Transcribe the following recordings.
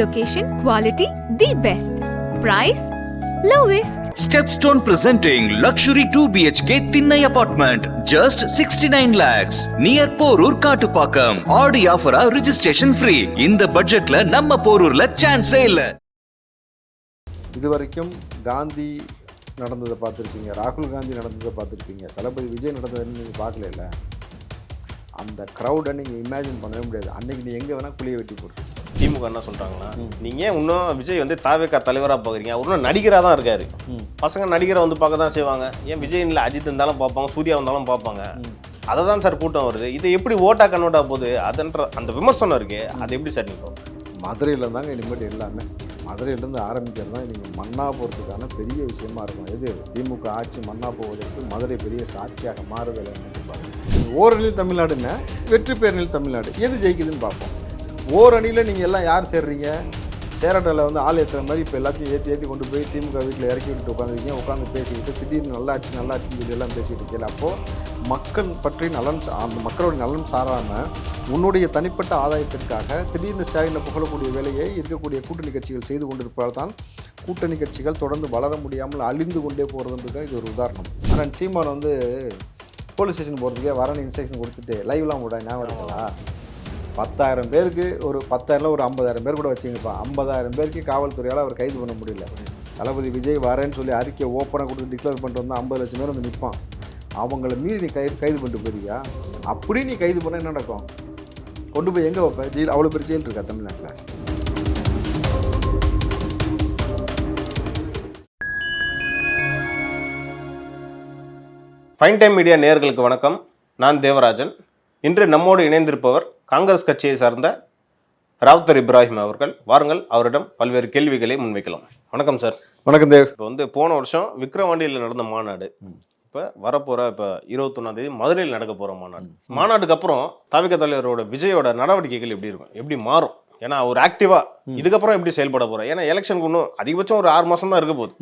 Location, quality, the best. Price, lowest. Stepstone presenting luxury 2 BHK Thinnai apartment just 69 lakhs near Porur Kattupakam. Audi offer registration free. இந்த பட்ஜெட்ல நம்ம போரூர்ல சான்ஸே இல்ல. இதுவரைக்கும் காந்தி நடந்ததை பார்த்துருப்பீங்க, ராகுல் காந்தி நடந்ததை பார்த்துருப்பீங்க, தளபதி விஜய் நடந்ததுன்னு நீங்கள் பார்க்கல. அந்த க்ரௌடை நீங்கள் இமேஜின் பண்ணவே முடியாது. அன்றைக்கி நீ எங்கே வேணால் குழியை வெட்டி போட்டு. திமுக என்ன சொல்கிறாங்களா, நீங்கள் ஏன் இன்னும் விஜய் வந்து தாவேக்கா தலைவராக பார்க்குறீங்க, இன்னும் நடிகராக தான் இருக்காரு. பசங்க நடிகரை வந்து பார்க்க தான் செய்வாங்க. ஏன் விஜய் இல்லை அஜித் இருந்தாலும் பார்ப்பாங்க, சூர்யா வந்தாலும் பார்ப்பாங்க. அதை தான் சார் கூட்டம் வருது. இதை எப்படி ஓட்டா கன்வெர்ட் ஆக போகுது அதுன்ற அந்த விமர்சனம் இருக்குது. அது எப்படி சார் நிற்கும்? மதுரையில் இருந்தாங்க இனிமேட்டு எல்லாமே. மதுரையிலேருந்து ஆரம்பிக்கிறது தான் இன்றைக்கி மண்ணா போகிறதுக்கான பெரிய விஷயமா இருக்கும். எது திமுக ஆட்சி மண்ணா போவதற்கு மதுரை பெரிய சாட்சியாக மாறுதல் என்னன்னு பாருங்கள். ஓரணியில் தமிழ்நாடுன்னா வெற்றி பேரணியில் தமிழ்நாடு எது ஜெயிக்குதுன்னு பார்ப்போம். ஓரணியில் நீங்கள் எல்லாம் யார் சேர்றீங்க? சேரட்டில் வந்து ஆள் ஏற்றுற மாதிரி இப்போ எல்லாத்தையும் ஏற்றி கொண்டு போய் திமுக வீட்டில் இறக்கி விட்டுட்டு உட்காந்துருக்கீங்க. உட்காந்து பேசிக்கிட்டு திடீர்னு நல்லாட்சின்னு சொல்லி எல்லாம் பேசிக்கிட்டு இருக்கல. அப்போது மக்கள் பற்றி நலன், அந்த மக்களுடைய நலன் சாராமல் உன்னுடைய தனிப்பட்ட ஆதாயத்திற்காக திடீர்னு ஸ்டாலினில் புகழக்கூடிய வேலையை இருக்கக்கூடிய கூட்டணி கட்சிகள் செய்து கொண்டிருப்பதால் தான் கூட்டணி கட்சிகள் தொடர்ந்து வளர முடியாமல் அழிந்து கொண்டே போகிறதுன்றதுக்கு இது ஒரு உதாரணம். ஆனால் சீமான் வந்து போலீஸ் ஸ்டேஷன் போகிறதுக்கே வரணும் இன்ஸ்ட்ரக்ஷன் கொடுத்துட்டு லைவ்லாம் விட ஞாபகம் இருக்கா? 10,000 பேருக்கு ஒரு 10,000 ஒரு 50,000 பேர் கூட வச்சுங்கப்பா. 50,000 பேருக்கு காவல்துறையால் அவர் கைது பண்ண முடியல. தளபதி விஜய் வரேன்னு சொல்லி அறிக்கை ஓப்பனாக கொடுத்து டிக்ளேர் பண்ணிட்டு வந்தால் 50 லட்சம் பேர் வந்து நிற்பான். அவங்கள மீறி நீ கைது பண்ணிட்டு போறியா? அப்படி நீ கைது பண்ண என்ன நடக்கும்? கொண்டு போய் எங்கே வைப்ப? ஜெயில், அவ்வளோ பேர் ஜெயில் இருக்கா தமிழ்நாட்டில்? ஃபைன் டைம் மீடியா நேயர்களுக்கு வணக்கம். நான் தேவராஜன். இன்று நம்மோடு இணைந்திருப்பவர் காங்கிரஸ் கட்சியை சார்ந்த ராவுத்தர் இப்ராஹிம் அவர்கள். வாருங்கள், அவரிடம் பல்வேறு கேள்விகளை முன்வைக்கலாம். வணக்கம் சார். வணக்கம் தேவ். இப்போ வந்து போன வருஷம் விக்ரவாண்டியில் நடந்த மாநாடு, இப்போ வரப்போகிற இப்போ 21ஆம் தேதி மதுரையில் நடக்க போகிற மாநாடு. மாநாட்டுக்கு அப்புறம் தாவேக்கா தலைவரோட விஜயோட நடவடிக்கைகள் எப்படி இருக்கும், எப்படி மாறும்? ஏன்னா ஒரு ஆக்டிவாக இதுக்கப்புறம் எப்படி செயல்பட போகிறோம்? ஏன்னா எலெக்ஷனுக்கு இன்னும் அதிகபட்சம் ஒரு 6 மாதம் தான் இருக்க போகுது.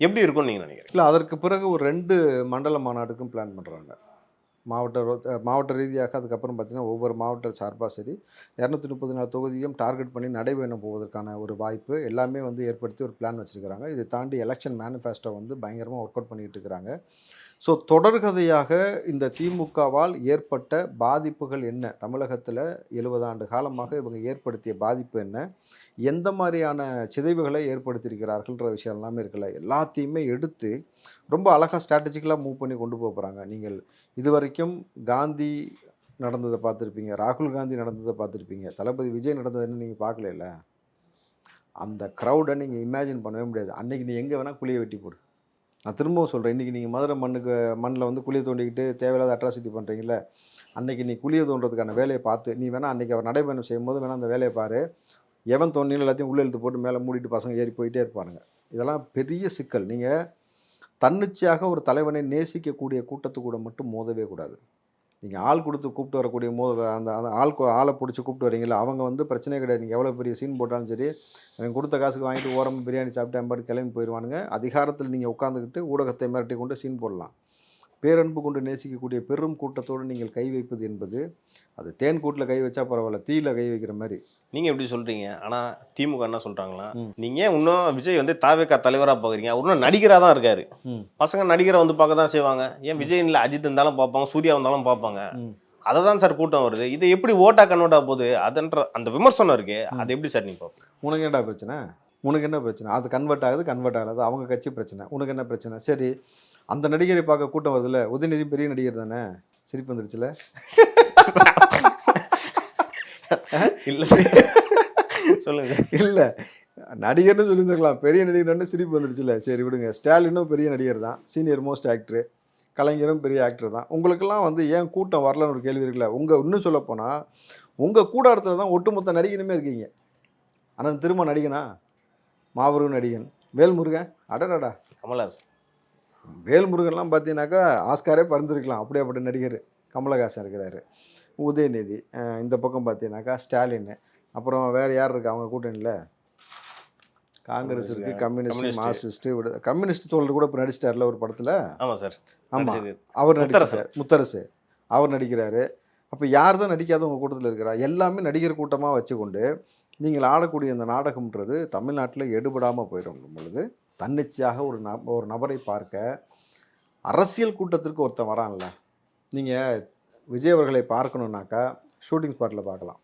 எப்படி இருக்கும்னு நீங்கள் நினைக்கிறீங்க? இல்லை, அதற்கு பிறகு ஒரு 2 மண்டல மாநாடுக்கும் பிளான் பண்ணுறாங்க. மாவட்ட ரீதியாக. அதுக்கப்புறம் பார்த்திங்கன்னா ஒவ்வொரு மாவட்ட சார்பாக சரி 234 தொகுதியும் டார்கெட் பண்ணி நடைபயணம் போவதற்கான ஒரு வாய்ப்பு எல்லாமே வந்து ஏற்படுத்தி ஒரு பிளான் வச்சுருக்கிறாங்க. இதை தாண்டி எலெக்ஷன் மேனிஃபெஸ்டோ வந்து பயங்கரமாக ஒர்க் அவுட் பண்ணிகிட்டு இருக்கிறாங்க. ஸோ தொடர்கதையாக இந்த திமுகவால் ஏற்பட்ட பாதிப்புகள் என்ன, தமிழகத்தில் 70 ஆண்டு காலமாக இவங்க ஏற்படுத்திய பாதிப்பு என்ன, எந்த மாதிரியான சிதைவுகளை ஏற்படுத்தியிருக்கிறார்கள்ன்ற விஷயம் எல்லாமே இருக்குல்ல, எல்லாத்தையுமே எடுத்து ரொம்ப அழகாக ஸ்ட்ராட்டஜிக்கலாக மூவ் பண்ணி கொண்டு போக போகிறாங்க. நீங்கள் இதுவரைக்கும் காந்தி நடந்ததை பார்த்துருப்பீங்க, ராகுல் காந்தி நடந்ததை பார்த்துருப்பீங்க, தளபதி விஜய் நடந்ததுன்னு நீங்கள் பார்க்கல. அந்த க்ரௌடை நீங்கள் இமேஜின் பண்ணவே முடியாது. அன்றைக்கி நீ எங்கே வேணால் குழியை வெட்டி போடு. நான் திரும்பவும் சொல்கிறேன், இன்றைக்கி நீங்கள் மதுரை மண்ணில் வந்து குழியை தோண்டிக்கிட்டு தேவையில்லாத அட்ராசிட்டி பண்ணுறீங்கள, அன்றைக்கி நீ குழியை தோன்றதுக்கான வேலையை பார்த்து நீ வேணால் அன்றைக்கி அவர் நடைபயணம் செய்யும்போது வேணால் அந்த வேலையை பாரு. எவன் தோண்டினு எல்லாத்தையும் உள்ளே இழுத்து போட்டு மேலே மூடிட்டு பசங்க ஏறி போயிட்டே இருப்பானுங்க. இதெல்லாம் பெரிய சிக்கல். நீங்கள் தன்னிச்சையாக ஒரு தலைவனை நேசிக்கக்கூடிய கூட்டத்து கூட மட்டும் மோதவே கூடாது. நீங்கள் ஆள் கொடுத்து கூப்பிட்டு வரக்கூடிய அந்த ஆளை பிடிச்சி கூப்பிட்டு வரீங்களா, அவங்க வந்து பிரச்சனையே கிடையாது. நீங்கள் எவ்வளோ பெரிய சீன் போட்டாலும் சரி, அவங்க கொடுத்த காசுக்கு வாங்கிட்டு ஓரமாக பிரியாணி சாப்பிட்டு அம்பாடு கிளம்பி போயிடுவானுங்க. அதிகாரத்தில் நீங்கள் உட்காந்துக்கிட்டு ஊடகத்தை மிரட்டி கொண்டு சீன் போடலாம். பேரன்பு கொண்டு நேசிக்கக்கூடிய பெரும் கூட்டத்தோடு நீங்கள் கை வைப்பது என்பது அது தேன் கூட்டில் கை வச்சா பரவாயில்ல, தீயில கை வைக்கிற மாதிரி. நீங்கள் எப்படி சொல்கிறீங்க? ஆனால் திமுக என்ன சொல்கிறாங்களா, நீங்கள் இன்னும் விஜய் வந்து தாவேக்கா தலைவராக பார்க்குறீங்க, இன்னும் நடிகராக தான் இருக்காரு. பசங்க நடிகரை வந்து பார்க்க தான் செய்வாங்க. ஏன் விஜய் இல்லை அஜித் இருந்தாலும் பார்ப்பாங்க, சூர்யா வந்தாலும் பார்ப்பாங்க. அதை தான் சார் கூட்டம் வருது. இதை எப்படி ஓட்டா கன்வெர்ட் ஆக போகுது அதுன்ற அந்த விமர்சனம் இருக்கு. அது எப்படி சார் நீங்கள் பார்ப்போம்? உனக்கு என்னடா பிரச்சனை? உனக்கு என்ன பிரச்சனை? அது கன்வெர்ட் ஆகாது, அவங்க கட்சி பிரச்சனை. உனக்கு என்ன பிரச்சனை? சரி, அந்த நடிகரை பார்க்க கூட்டம் வருதுல்ல, உதயநிதி பெரிய நடிகர் தானே, சிரிப்பு வந்துருச்சுல? இல்லை சொல்லுங்க. இல்லை, நடிகர்னு சொல்லியிருந்துருக்கலாம், பெரிய நடிகர்னு சிரிப்பு வந்துருச்சுல. சரி விடுங்க, ஸ்டாலினும் பெரிய நடிகர் தான், சீனியர் மோஸ்ட் ஆக்டரு. கலைஞரும் பெரிய ஆக்டர் தான். உங்களுக்கெல்லாம் வந்து ஏன் கூட்டம் வரலன்னு ஒரு கேள்வி இருக்குல்ல. இன்னும் சொல்லப்போனால் உங்கள் கூடாரத்தில் தான் ஒட்டுமொத்த நடிகனுமே இருக்கீங்க. ஆனால் திரும்ப நடிகனா, மாபெரும் நடிகன் வேல்முருகன், அடடா கமல்ஹாசன். வேல்முருகன்லாம் பார்த்தீங்கன்னாக்கா ஆஸ்காரே பறந்துருக்கலாம், அப்படியேப்பட்ட நடிகர். கமலஹாசன் இருக்கிறாரு, உதயநிதி, இந்த பக்கம் பார்த்தீங்கன்னாக்கா ஸ்டாலின், அப்புறம் வேறு யார் இருக்கா அவங்க கூட்டணியில்? காங்கிரஸ் இருக்குது, கம்யூனிஸ்ட், மார்க்சிஸ்ட்டு, கம்யூனிஸ்ட் தோழர் கூட இப்போ நடிச்சிட்டார்ல ஒரு படத்தில். ஆமாம் சார், ஆமாம், அவர் நடிச்சார். முத்தரசு அவர் நடிக்கிறாரு. அப்போ யார் தான் நடிக்காத உங்கள் கூட்டத்தில் இருக்கிறா? எல்லாமே நடிகர் கூட்டமாக வச்சுக்கொண்டு நீங்கள் ஆடக்கூடிய இந்த நாடகம்ன்றது தமிழ்நாட்டில் எடுபடாமல் போயிடும் பொழுது தன்னிச்சையாக ஒரு நபரை பார்க்க அரசியல் கூட்டத்திற்கு ஒருத்தன் வரான்ல. நீங்கள் விஜய் அவர்களை பார்க்கணுன்னாக்கா ஷூட்டிங் ஸ்பாட்டில் பார்க்கலாம்.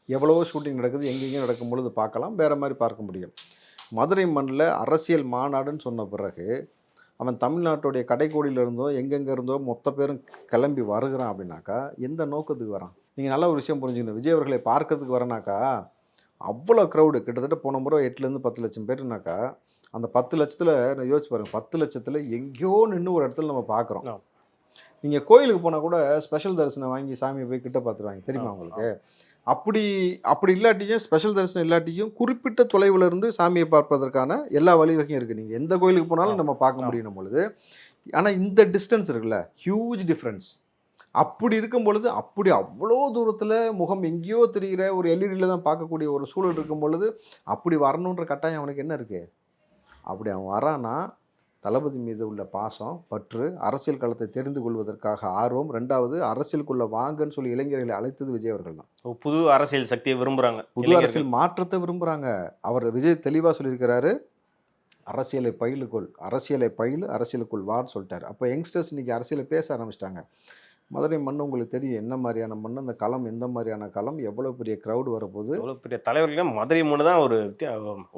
எவ்வளவோ ஷூட்டிங் நடக்குது, எங்கெங்கேயும் நடக்கும் பொழுது பார்க்கலாம், வேறு மாதிரி பார்க்க முடியும். மதுரை மண்ணில் அரசியல் மாநாடுன்னு சொன்ன பிறகு அவன் தமிழ்நாட்டுடைய கடைக்கோடியில் இருந்தோ எங்கெங்கே இருந்தோ மொத்த பேரும் கிளம்பி வருகிறான் அப்படின்னாக்கா எந்த நோக்கத்துக்கு வரான்? நீங்கள் நல்ல ஒரு விஷயம் புரிஞ்சுக்கணும். விஜய் அவர்களை பார்க்கறதுக்கு வரனாக்கா அவ்வளோ க்ரௌடு, கிட்டத்தட்ட போன முறை 8லேருந்து 10 லட்சம் பேருனாக்கா அந்த 10 லட்சத்தில் யோசிச்சு பாருங்கள், 10 லட்சத்தில் எங்கேயோ நின்று ஒரு இடத்துல நம்ம பார்க்குறோம். நீங்கள் கோயிலுக்கு போனால் கூட ஸ்பெஷல் தரிசனம் வாங்கி சாமியை போய் கிட்ட பார்த்துருவாங்க, தெரியுமா உங்களுக்கு? அப்படி இல்லாட்டியும் ஸ்பெஷல் தரிசனம் இல்லாட்டியும் குறிப்பிட்ட தொலைவில் இருந்து சாமியை பார்ப்பதற்கான எல்லா வழிவகையும் இருக்குது. நீங்கள் எந்த கோயிலுக்கு போனாலும் நம்ம பார்க்க முடியும் பொழுது. ஆனால் இந்த டிஸ்டன்ஸ் இருக்குல்ல, ஹியூஜ் டிஃப்ரென்ஸ். அப்படி இருக்கும் பொழுது அவ்வளோ தூரத்தில் முகம் எங்கேயோ தெரிகிற ஒரு எல்இடியில் தான் பார்க்கக்கூடிய ஒரு சூழல் இருக்கும் பொழுது அப்படி வரணுன்ற கட்டாயம் அவனுக்கு என்ன இருக்குது? அப்படி அவன் வரானா தளபதி மீது உள்ள பாசம், பற்று, அரசியல் களத்தை தெரிந்து கொள்வதற்காக ஆர்வம். 2வது அரசியலுக்குள்ள வாங்கன்னு சொல்லி இளைஞர்களை அழைத்தது விஜய் அவர்கள் தான். புது அரசியல் சக்தியை விரும்புகிறாங்க, புது அரசியல் மாற்றத்தை விரும்புகிறாங்க. அவர் விஜய் தெளிவாக சொல்லியிருக்கிறாரு, அரசியலை பயிலுக்குள், அரசியலை பயிலு, அரசியலுக்குள் வான்னு சொல்லிட்டாரு. அப்போ யங்ஸ்டர்ஸ் இன்றைக்கி அரசியலை பேச ஆரம்பிச்சிட்டாங்க. மதுரை மண் உங்களுக்கு தெரியும் என்ன மாதிரியான மண், அந்த களம் எந்த மாதிரியான களம், எவ்வளோ பெரிய க்ரௌடு வரப்போகுது, எவ்வளோ பெரிய தலைவர்கள். மதுரை மண்ணு தான்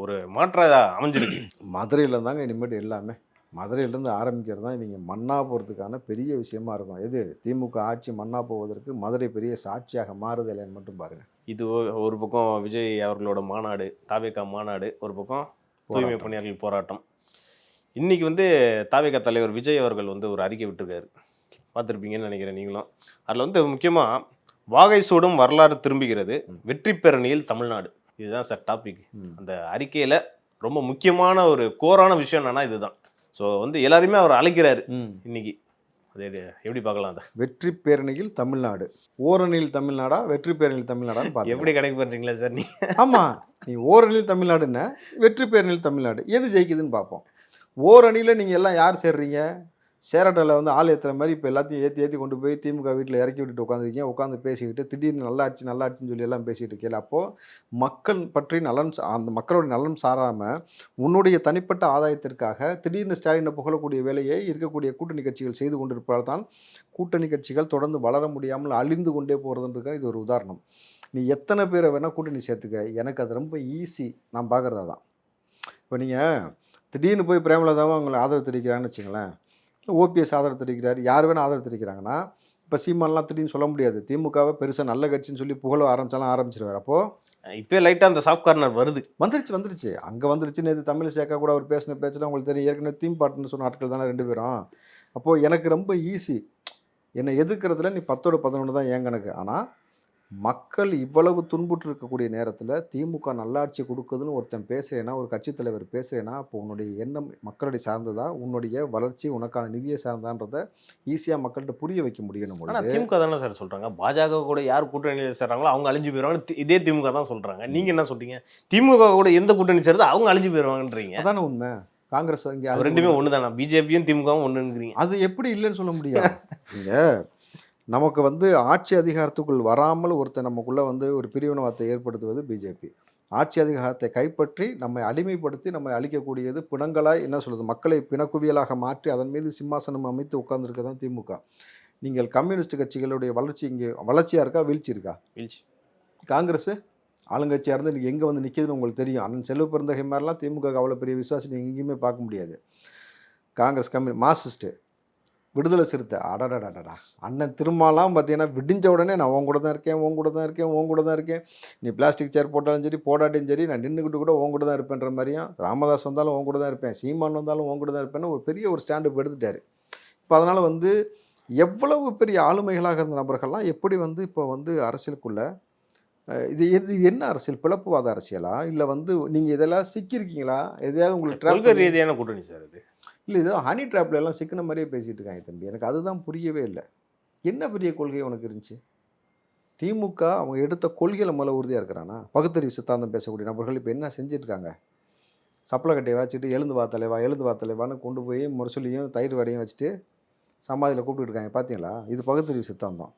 ஒரு மாற்ற அமைஞ்சிருக்கு. மதுரையில் தாங்க இனிமேட்டு எல்லாமே மதுரையிலேருந்து ஆரம்பிக்கிறது தான் இவங்க மண்ணா போகிறதுக்கான பெரிய விஷயமா இருக்கும். எது திமுக ஆட்சி மண்ணா போவதற்கு மதுரை பெரிய சாட்சியாக மாறுது இல்லைன்னு மட்டும் பாருங்கள். இது ஒரு பக்கம் விஜய் அவர்களோட மாநாடு, தாவேகா மாநாடு, ஒரு பக்கம் தூய்மை பணியாளர்கள் போராட்டம். இன்றைக்கி தாவேகா தலைவர் விஜய் அவர்கள் ஒரு அறிக்கை விட்டுருக்காரு, பார்த்துருப்பீங்கன்னு நினைக்கிறேன் நீங்களும். அதில் முக்கியமாக வாகை சூடும் வரலாறு திரும்புகிறது, வெற்றி பேரணியில் தமிழ்நாடு, இதுதான் சார் டாபிக். அந்த அறிக்கையில் ரொம்ப முக்கியமான ஒரு கோரான விஷயம் என்னன்னா இதுதான். ஸோ எல்லாருமே அவர் அழைக்கிறாரு இன்னைக்கு. அது எப்படி பார்க்கலாம்? அதை வெற்றி பேரணியில் தமிழ்நாடு, ஓரணியில் தமிழ்நாடா வெற்றி பேரணியில் தமிழ்நாடான்னு பார்த்து எப்படி கணக்கு பண்ணுறீங்களா சார் நீ? ஆமாம், நீ ஓரணியில் தமிழ்நாடுன்னா வெற்றி பேரணியில் தமிழ்நாடு எது ஜெயிக்குதுன்னு பார்ப்போம். ஓரணியில் நீங்கள் எல்லாம் யார் சேர்றீங்க? சேரட்டில் ஆள் ஏற்றுற மாதிரி இப்போ எல்லாத்தையும் ஏற்றி கொண்டு போய் திமுக வீட்டில் இறக்கி விட்டுட்டு உட்காந்துருக்கீங்க. உட்காந்து பேசிக்கிட்டு திடீர்னு நல்லாட்சின்னு சொல்லி எல்லாம் பேசிகிட்டு இருக்கீங்க. அப்போது மக்கள் பற்றி அந்த மக்களுடைய நலன் சாராமல் உன்னுடைய தனிப்பட்ட ஆதாயத்திற்காக திடீர்னு ஸ்டாலினை புகழக்கூடிய வேலையை இருக்கக்கூடிய கூட்டணி கட்சிகள் செய்து கொண்டிருப்பதால் தான் கூட்டணி கட்சிகள் தொடர்ந்து வளர முடியாமல் அழிந்து கொண்டே போகிறதுன்றதுக்காக இது ஒரு உதாரணம். நீ எத்தனை பேரை வேணால் கூட்டணி சேர்த்துக்க, எனக்கு அது ரொம்ப ஈஸி. நான் பார்க்குறதா தான். இப்போ நீங்கள் திடீர்னு போய் பிரேமலதாவும் அவங்களை ஆதரவு தெரிவிக்கிறாங்கன்னு வச்சுங்களேன், ஓபிஎஸ் ஆதரவு தெரிவிக்கிறார், யார் வேணால் ஆதரவு தெரிவிக்கிறாங்கன்னா இப்போ சீமான்லாம் திடீர்னு சொல்ல முடியாது. திமுகவை பெருசாக நல்ல கட்சின்னு சொல்லி புகழ ஆரம்பிச்சிருவார். அப்போது இப்போ லைட்டாக அந்த சாஃப்ட் கார்னர் வந்துருச்சு அங்கே வந்துருச்சு. நேற்று தமிழிசேக்கா கூட அவர் பேசின பேச்சுலாம் உங்களுக்கு தெரியும். ஏற்கனவே தீம் பாட்டுன்னு சொன்ன ஆட்கள் தானே 2 பேரும். அப்போது எனக்கு ரொம்ப ஈஸி, என்னை எதிர்க்கிறதுல நீ 10ஓட 11 தான் ஏன் கணக்கு. ஆனால் மக்கள் இவ்வளவு துன்புற்று இருக்கக்கூடிய நேரத்தில் திமுக நல்லாட்சி கொடுக்குதுன்னு ஒருத்தன் பேசுகிறேன்னா, ஒரு கட்சித் தலைவர் பேசுகிறேன்னா, அப்போ உன்னுடைய எண்ணம் மக்களுடைய சார்ந்ததா, உன்னுடைய வளர்ச்சி உனக்கான நிதியை சார்ந்தான்றதை ஈஸியாக மக்கள்கிட்ட புரிய வைக்க முடியணும். ஆனால் திமுக தானே சார் சொல்கிறாங்க, பாஜக கூட யார் கூட்டணி சேர்றாங்களோ அவங்க அழிஞ்சு போயிடுவாங்க. இதே திமுக தான் சொல்கிறாங்க. நீங்கள் என்ன சொல்கிறீங்க? திமுக கூட எந்த கூட்டணி சேர்ந்து அவங்க அழிஞ்சு போயிடுவாங்கன்றீங்க. அதானே உண்மை. காங்கிரஸ் இங்கே ரெண்டுமே ஒன்று தானே, பிஜேபியும் திமுகவும் ஒன்றுங்கிறீங்க. அது எப்படி இல்லைன்னு சொல்ல முடியாது. நீங்கள் நமக்கு ஆட்சி அதிகாரத்துக்குள் வராமல் ஒருத்தர் நமக்குள்ளே ஒரு பிரிவினவாதத்தை ஏற்படுத்துவது பிஜேபி. ஆட்சி அதிகாரத்தை கைப்பற்றி நம்மை அடிமைப்படுத்தி நம்மை அழிக்கக்கூடியது பிணங்களாய் என்ன சொல்கிறது, மக்களை பிணக்குவியலாக மாற்றி அதன் மீது சிம்மாசனம் அமைத்து உட்கார்ந்துருக்க தான் திமுக. நீங்கள் கம்யூனிஸ்ட் கட்சிகளுடைய வளர்ச்சி இங்கே வளர்ச்சியாக இருக்கா, வீழ்ச்சி இருக்கா? வீழ்ச்சி. காங்கிரஸ் ஆளுங்கட்சியாக இருந்து இன்றைக்கி எங்கே நிற்கிதுன்னு உங்களுக்கு தெரியும். அண்ணன் செல்வ பெருந்தகை மாதிரிலாம் திமுக அவ்வளோ பெரிய விசுவாசி நீங்கள் எங்கேயுமே பார்க்க முடியாது. காங்கிரஸ் மார்க்சிஸ்ட்டு, விடுதலை சிறுத்தை, அடடடடா அண்ணன் திருமாலாம் பார்த்தீங்கன்னா விடிஞ்ச உடனே நான் உன் கூட தான் இருக்கேன், நீ பிளாஸ்டிக் சேர் போட்டாலும் சரி போடாட்டியும் சரி நான் நின்றுக்கிட்டு கூட உன் கூட தான் இருப்பேன்ற மாதிரியும், ராமதாஸ் வந்தாலும் உன் கூட தான் இருப்பேன், சீமான் வந்தாலும் உன் கூட தான் இருப்பேன்னு ஒரு பெரிய ஒரு ஸ்டாண்டப் எடுத்துட்டார். இப்போ அதனால் எவ்வளவு பெரிய ஆளுமைகளாக இருந்த நபர்கள்லாம் எப்படி இப்போ அரசியலுக்குள்ளே இது என்ன அரசியல், பிளப்புவாத அரசியலா இல்லை நீங்கள் இதெல்லாம் சிக்கியிருக்கீங்களா? எதையாவது உங்களுக்கு ரீதியான கூட்டணி சார் இது இல்லை, ஏதோ ஹனி ட்ராப்ல எல்லாம் சிக்கின மாதிரியே பேசிகிட்டு இருக்காங்க தம்பி. எனக்கு அதுதான் புரியவே இல்லை. என்ன பெரிய கொள்கை உனக்கு இருந்துச்சு? திமுக அவங்க எடுத்த கொள்கையில் முதல்ல உறுதியாக இருக்கிறானா? பகுத்தறிவு சித்தாந்தம் பேசக்கூடிய நபர்கள் இப்போ என்ன செஞ்சிட்ருக்காங்க? சப்பளை கட்டையை வச்சுட்டு எழுந்து வா தலைவான்னு கொண்டு போய் முரசொலியும் தயிர் வடையும் வச்சுட்டு சமாதியில் கூப்பிட்டு இருக்காங்க. பார்த்தீங்களா? இது பகுத்தறிவு சித்தாந்தம்.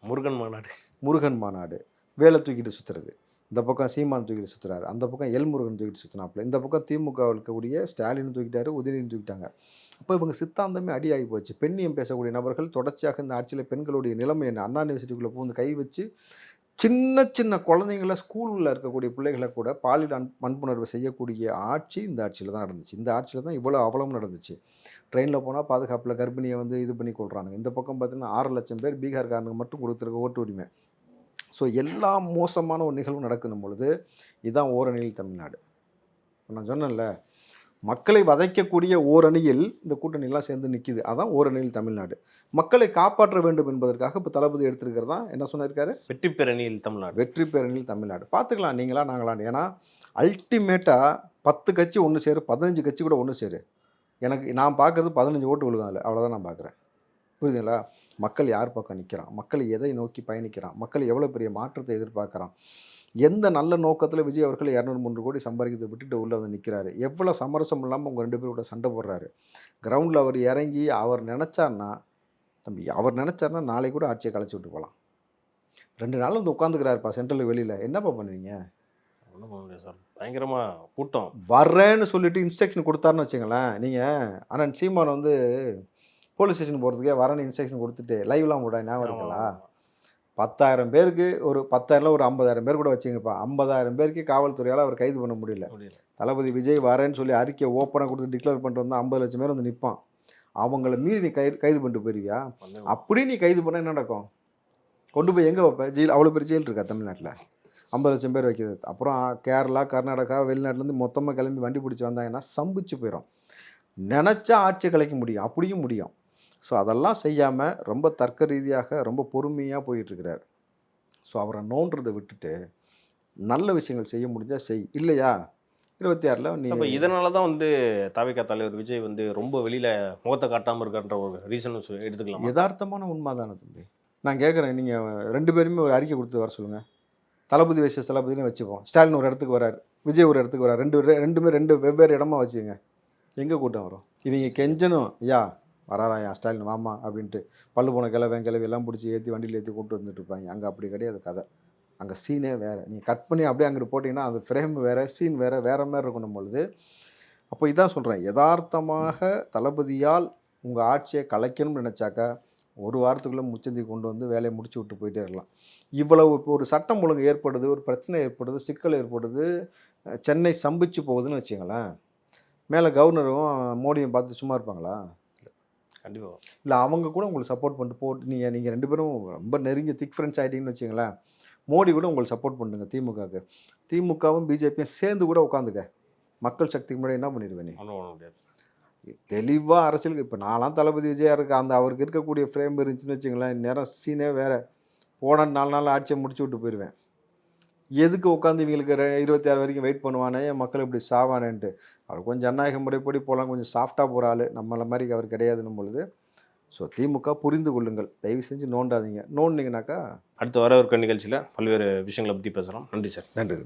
முருகன் மாநாடு வேலை தூக்கிட்டு சுற்றுறது. இந்த பக்கம் சீமான் தூக்கிட்டு சுற்றுறாரு, அந்த பக்கம் எல்முருகன் தூக்கிட்டு சுற்றினாப்புல, இந்த பக்கம் திமுக இருக்கக்கூடிய ஸ்டாலின் தூக்கிட்டாரு, உதயநிதி தூக்கிட்டாங்க. அப்போ இவங்க சித்தாந்தமே அடியாகி போச்சு. பெண்ணியம் பேசக்கூடிய நபர்கள் தொடர்ச்சியாக இந்த ஆட்சியில் பெண்களுடைய நிலைமை என்ன, அண்ணா யூனிவர்சிட்டிக்குள்ளே பூந்து கை வச்சு சின்ன சின்ன குழந்தைங்கள ஸ்கூலில் இருக்கக்கூடிய பிள்ளைகளை கூட பாலியல் வன்புணர்வு செய்யக்கூடிய ஆட்சி இந்த ஆட்சியில் தான் நடந்துச்சு. இந்த ஆட்சியில் தான் இவ்வளோ அவலம் நடந்துச்சு. ட்ரெயினில் போனால் பாதுகாப்பில் கர்ப்பிணியை வந்து இது பண்ணி கொள்கிறாங்க. இந்த பக்கம் பார்த்தீங்கன்னா 6 லட்சம் பேர் பீகார்காரனுக்கு மட்டும் கொடுத்துருக்க ஓட்டு உரிமை. ஸோ எல்லா மோசமான ஒரு நிகழ்வு நடக்கணும் பொழுது இதுதான் ஓரணியில் தமிழ்நாடு. நான் சொன்னேன்ல, மக்களை வதைக்கக்கூடிய ஓரணியில் இந்த கூட்டணியெல்லாம் சேர்ந்து நிற்கிது. அதான் ஓரணியில் தமிழ்நாடு. மக்களை காப்பாற்ற வேண்டும் என்பதற்காக இப்போ தளபதி எடுத்திருக்கிறது தான் என்ன சொன்னிருக்காரு, வெற்றி பேரணியில் தமிழ்நாடு. வெற்றி பேரணியில் தமிழ்நாடு. பார்த்துக்கலாம் நீங்களா நாங்களான்னு. ஏன்னா அல்டிமேட்டாக 10 கட்சி ஒன்று சேரு, 15 கட்சி கூட ஒன்று சேரு, எனக்கு நான் பார்க்குறது 15 ஓட்டு விழுகும் அதில், அவ்வளோதான் நான் பார்க்குறேன். புரியுதுங்களா? மக்கள் யார் பக்கம் நிற்கிறான், மக்கள் எதை நோக்கி பயணிக்கிறான், மக்கள் எவ்வளோ பெரிய மாற்றத்தை எதிர்பார்க்குறான், எந்த நல்ல நோக்கத்தில் விஜய் அவர்கள் 203 கோடி சம்பாதிக்கிறதை விட்டுட்டு உள்ளே வந்து நிற்கிறாரு, எவ்வளோ சமரசம் இல்லாமல் உங்கள் 2 பேரோட சண்டை போடுறாரு. கிரவுண்டில் அவர் இறங்கி அவர் நினச்சார்னா, தம்பி அவர் நினச்சார்னா நாளை கூட ஆட்சியை கலைச்சி விட்டு போகலாம். 2 நாள் வந்து உட்காந்துக்கிறாருப்பா சென்ட்ரல் வெளியில், என்னப்பா பண்ணுவீங்க? ஒன்றும் பண்ண முடியாது சார், பயங்கரமாக கூட்டம். வர்றேன்னு சொல்லிட்டு இன்ஸ்ட்ரக்ஷன் கொடுத்தாருன்னு வச்சுங்களேன். நீங்கள் ஆனால் சீமான் வந்து போலீஸ் ஸ்டேஷன் போகிறதுக்கே வரேன்னு இன்ஸ்ட்ரக்ஷன் கொடுத்துட்டு லைவ்லாம் கூட ஞாபகம் இருக்குங்களா? 10,000 பேருக்கு ஒரு 10,000 ஒரு 50,000 பேர் கூட வச்சுங்கப்பா, 50,000 பேருக்கு காவல்துறையால் அவர் கைது பண்ண முடியல. தளபதி விஜய் வரேன்னு சொல்லி அறிக்கை ஓப்பனாக கொடுத்து டிக்ளேர் பண்ணிட்டு வந்தால் 50 லட்சம் பேர் வந்து நிற்பான். அவங்கள மீறி நீ கைது பண்ணிட்டு போயிருவியா? அப்படி நீ கைது பண்ண என்ன நடக்கும்? கொண்டு போய் எங்கே வைப்ப? ஜெயில், அவ்வளோ பெரிய ஜெயில் இருக்கா தமிழ்நாட்டில்? 50 லட்சம் பேர் வைக்கிறது. அப்புறம் கேரளா, கர்நாடகா, வெளிநாட்டிலேருந்து மொத்தமாக கிளம்பி வண்டி பிடிச்சி வந்தாங்கன்னா சம்பிச்சு போயிடும். நினச்சா ஆட்சி கலைக்க முடியும், அப்படியும் முடியும். ஸோ அதெல்லாம் செய்யாமல் ரொம்ப தர்க்க ரீதியாக ரொம்ப பொறுமையாக போயிட்டுருக்கிறார். ஸோ அவரை நோன்றதை விட்டுட்டு நல்ல விஷயங்கள் செய்ய முடிஞ்சால் செய், இல்லையா 26ல் நீ. அப்போ இதனால தான் வந்து தாவேகா தலைவர் விஜய் வந்து ரொம்ப வெளியில் முகத்தை காட்டாமல் இருக்கான்ற ஒரு ரீசன் எடுத்துக்கலாம். யதார்த்தமான உண்மை தானே தம்பி. நான் கேட்குறேன், நீங்கள் 2 பேருமே ஒரு அறிக்கை கொடுத்து வர சொல்லுங்கள். தளபதி வச்சு தளபதினு வச்சுப்போம். ஸ்டாலின் ஒரு இடத்துக்கு வரார், விஜய் ஒரு இடத்துக்கு வரார், ரெண்டுமே 2 வெவ்வேறு இடமா வச்சுங்க. எங்கே கூட்டம் வரும்? இவங்க கெஞ்சணும், ஐயா வராராயா ஸ்டாலின் வாமா அப்படின்ட்டு பல்லு போன கிளவி எல்லாம் பிடிச்சி ஏற்றி வண்டியில் ஏற்றி கூப்பிட்டு வந்துட்டு இருப்பாங்க. அங்கே அப்படி கிடையாது கதை. அங்கே சீனே வேறு. நீங்கள் கட் பண்ணி அப்படியே அங்கிட்டு போட்டிங்கன்னா அது ஃப்ரேம் வேறு, சீன் வேறு, வேறு மாதிரி இருக்கணும் பொழுது. அப்போ இதான் சொல்கிறேன், யதார்த்தமாக தளபதியால் உங்கள் ஆட்சியை கலைக்கணும்னு நினச்சாக்கா 1 வாரத்துக்குள்ளே முச்சந்தி கொண்டு வந்து வேலையை முடிச்சு விட்டு போயிட்டே இருக்கலாம். இவ்வளவு இப்போ ஒரு சட்டம் ஒழுங்கு ஏற்படுது, ஒரு பிரச்சனை ஏற்படுது, சிக்கல் ஏற்படுது, சென்னை சம்பிச்சு போகுதுன்னு வச்சுங்களேன், மேலே கவர்னரும் மோடியும் பார்த்து சும்மா இருப்பாங்களா? கண்டிப்பாக இல்லை. அவங்க கூட உங்களுக்கு சப்போர்ட் பண்ணிட்டு போட்டு நீங்கள் 2 பேரும் ரொம்ப நெருங்கிய திக் ஃப்ரெண்ட்ஸ் ஆகிட்டீங்கன்னு வச்சுங்களேன், மோடி கூட உங்களுக்கு சப்போர்ட் பண்ணுங்க திமுகவுக்கு. திமுகவும் பிஜேபியும் சேர்ந்து கூட உட்காந்துக்க, மக்கள் சக்திக்கு முன்னாடி என்ன பண்ணிடுவேன் நீ? தெளிவாக அரசியலுக்கு இப்போ நான்லாம் தளபதி விஜயா இருக்கு, அந்த அவருக்கு இருக்கக்கூடிய ஃப்ரேம் இருந்துச்சுன்னு வச்சுங்களேன், நேரம் சீனே வேறு. போன 4 நாள் ஆட்சியை முடிச்சு விட்டு போயிடுவேன். எதுக்கு உட்காந்து இவங்களுக்கு 26 வரைக்கும் வெயிட் பண்ணுவானே, என் மக்கள் இப்படி சாவானேன்ட்டு. அவர் கொஞ்சம் ஜனநாயக முறைப்படி போகலாம், கொஞ்சம் சாஃப்டாக போகிற ஆள், நம்மளை மாதிரி அவர் கிடையாதுன்னும் பொழுது. ஸோ திமுக புரிந்து கொள்ளுங்கள், தயவு செஞ்சு நோண்டாதீங்க. நோண்டிங்கனாக்கா அடுத்து வர இருக்க நிகழ்ச்சியில் பல்வேறு விஷயங்களை பற்றி பேசுகிறோம். நன்றி சார். நன்றி.